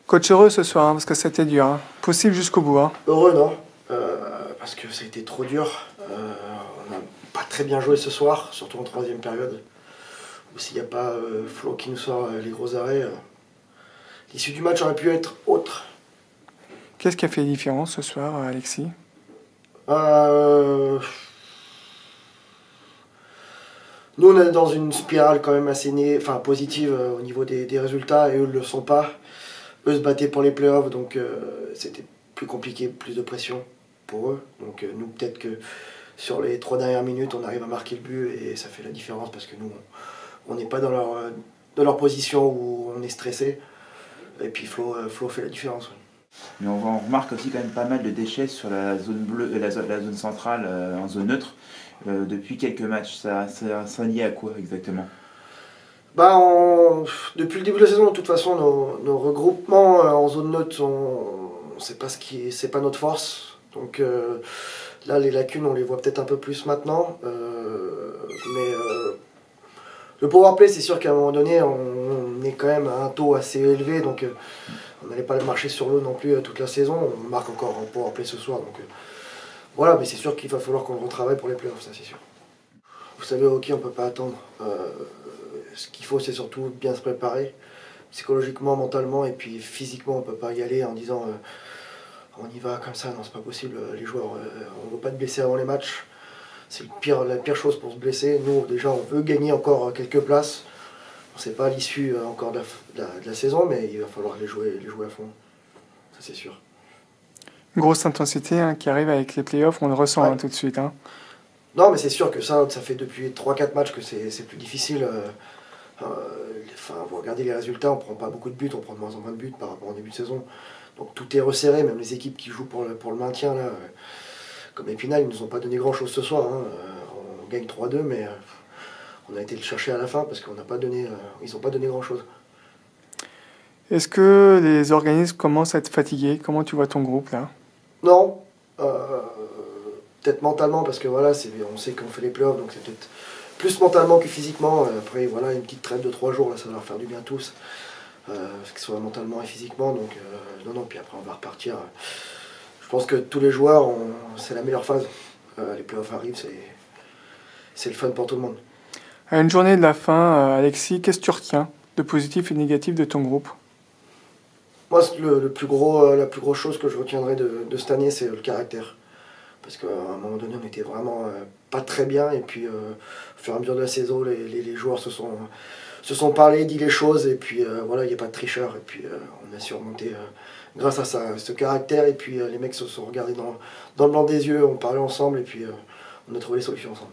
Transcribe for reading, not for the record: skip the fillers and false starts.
Coach heureux ce soir, hein, parce que c'était dur. Hein. Possible jusqu'au bout. Hein. Heureux, non. Parce que ça a été trop dur. On n'a pas très bien joué ce soir, surtout en troisième période. Ou s'il n'y a pas Flo qui nous sort les gros arrêts, l'issue du match aurait pu être autre. Qu'est-ce qui a fait la différence ce soir, Alexis? Nous, on est dans une spirale quand même assez positive au niveau des résultats, et eux ne le sont pas. Eux se battaient pour les playoffs, donc c'était plus compliqué, plus de pression pour eux. Donc nous, peut-être que sur les 3 dernières minutes, on arrive à marquer le but et ça fait la différence parce que nous, on n'est pas dans leur position où on est stressé. Et puis Flo fait la différence. Ouais. Mais on remarque aussi quand même pas mal de déchets sur la zone bleue, la zone centrale en zone neutre depuis quelques matchs. Ça lié à quoi exactement? Depuis le début de la saison, de toute façon, nos regroupements en zone neutre, c'est pas notre force. Donc là, les lacunes, on les voit peut-être un peu plus maintenant. Le powerplay, c'est sûr qu'à un moment donné, on est quand même à un taux assez élevé. Donc on n'allait pas marcher sur l'eau non plus toute la saison. On marque encore un powerplay ce soir. Donc voilà, mais c'est sûr qu'il va falloir qu'on retravaille pour les playoffs, ça c'est sûr. Vous savez, au hockey, on ne peut pas attendre. Ce qu'il faut, c'est surtout bien se préparer, psychologiquement, mentalement, et puis physiquement, on ne peut pas y aller en disant on y va comme ça, non, c'est pas possible. Les joueurs, on ne veut pas te blesser avant les matchs. C'est la pire chose pour se blesser. Nous, déjà, on veut gagner encore quelques places. On ne sait pas l'issue encore de la saison, mais il va falloir les jouer à fond. Ça, c'est sûr. Une grosse intensité hein, qui arrive avec les playoffs, on le ressent ouais. Hein, tout de suite. Hein. Non, mais c'est sûr que ça fait depuis 3-4 matchs que c'est plus difficile. Vous regardez les résultats, on prend pas beaucoup de buts, on prend de moins en moins de buts par rapport au début de saison. Donc tout est resserré, même les équipes qui jouent pour le maintien, là, comme Épinal, ils ne nous ont pas donné grand-chose ce soir. Hein. On gagne 3-2, mais on a été le chercher à la fin parce qu'ils n'ont pas donné grand-chose. Est-ce que les organismes commencent à être fatigués? Comment tu vois ton groupe là? Non. Peut-être mentalement, parce que voilà, on sait qu'on fait les playoffs, donc c'est peut-être plus mentalement que physiquement. Après, voilà, une petite trêve de 3 jours, là, ça va leur faire du bien tous, que ce soit mentalement et physiquement. Donc, non, puis après, on va repartir. Je pense que tous les joueurs, c'est la meilleure phase. Les playoffs arrivent, c'est le fun pour tout le monde. À une journée de la fin, Alexis, qu'est-ce que tu retiens de positif et de négatif de ton groupe? Moi, la plus grosse chose que je retiendrai de cette année, c'est le caractère. Parce qu'à un moment donné, on était vraiment pas très bien. Et puis, au fur et à mesure de la saison, les joueurs se sont parlé, dit les choses. Et puis, voilà, il n'y a pas de tricheur. Et puis, on a surmonté grâce à ça, ce caractère. Et puis, les mecs se sont regardés dans le blanc des yeux, on parlait ensemble. Et puis, on a trouvé les solutions ensemble.